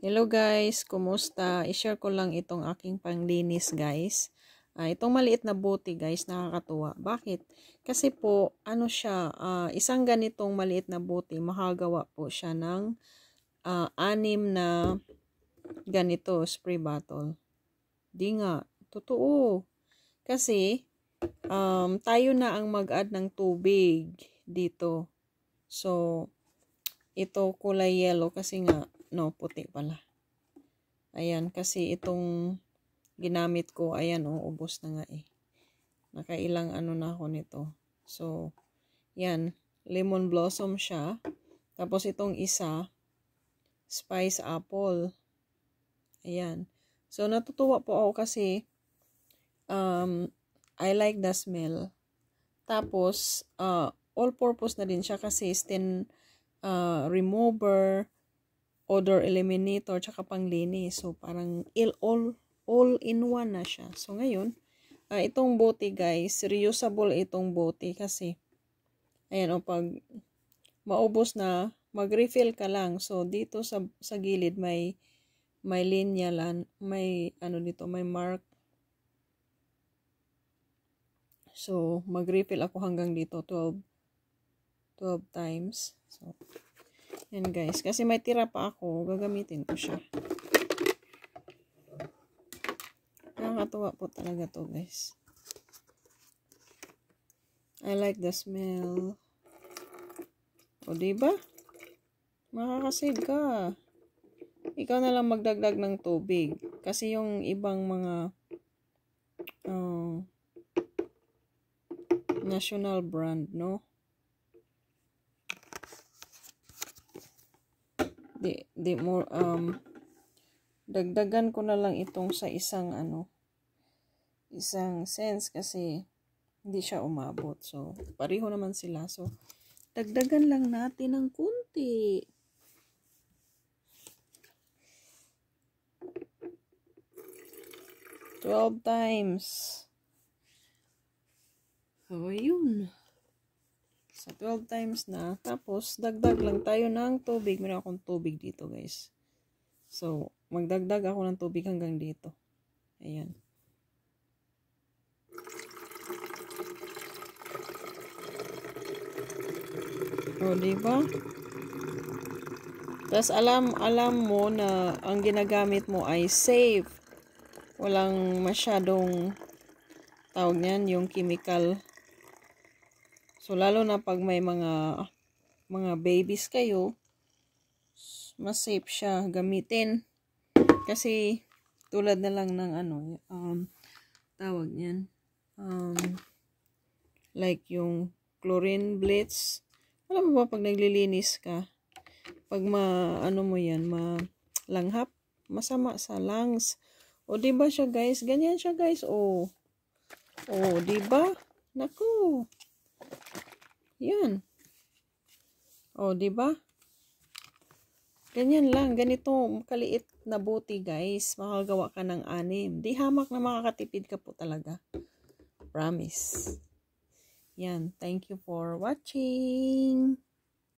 Hello guys, kumusta? I-share ko lang itong aking panglinis guys. Itong maliit na bote guys, nakakatuwa. Bakit? Kasi po, ano siya, isang ganitong maliit na bote, makagawa po siya ng 6 na ganito, spray bottle. Di nga, totoo. Kasi, tayo na ang mag-add ng tubig dito. So, ito kulay yellow kasi nga, no, puti pala. Ayan, kasi itong ginamit ko, ayan, ubos na nga eh. Nakailang ano na ako nito. So, yan, lemon blossom siya. Tapos itong isa, spice apple. Ayan. So, natutuwa po ako kasi, I like the smell. Tapos, all-purpose na din siya kasi stain remover, odor eliminator, tsaka panglinis. So, parang all in one na siya. So, ngayon, itong bote guys, reusable itong bote kasi, ayan pag maubos na, mag-refill ka lang. So, dito sa gilid, may linya lang, may ano dito, may mark. So, mag-refill ako hanggang dito, 12 times. So, yan guys. Kasi may tira pa ako. Gagamitin ko siya. Nakakatuwa po talaga to guys. I like the smell. O diba? Makakasave ka. Ikaw na lang magdagdag ng tubig. Kasi yung ibang mga national brand, no? Di more, dagdagan ko na lang itong sa isang sense kasi hindi siya umabot. So, pareho naman sila. So, dagdagan lang natin ng kunti. Twelve times. So, yun. Sa 12 times na. Tapos, dagdag lang tayo ng tubig. Meron akong tubig dito, guys. So, magdagdag ako ng tubig hanggang dito. Ayan. O, diba? Tapos, alam mo na ang ginagamit mo ay safe. Walang masyadong tawag niyan, yung chemical. So, lalo na pag may mga babies kayo, mas safe siya gamitin. Kasi, tulad na lang ng tawag niyan, like yung chlorine bleach. Alam mo ba, pag naglilinis ka, pag mo yan, malanghap, masama sa lungs. O, diba siya guys? Ganyan siya guys, o. O, diba? Naku. Yan. O, diba? Ganyan lang. Ganito kaliit na bote, guys. Makagawa ka ng 6. Di hamak na makakatipid ka po talaga. Promise. Yan. Thank you for watching.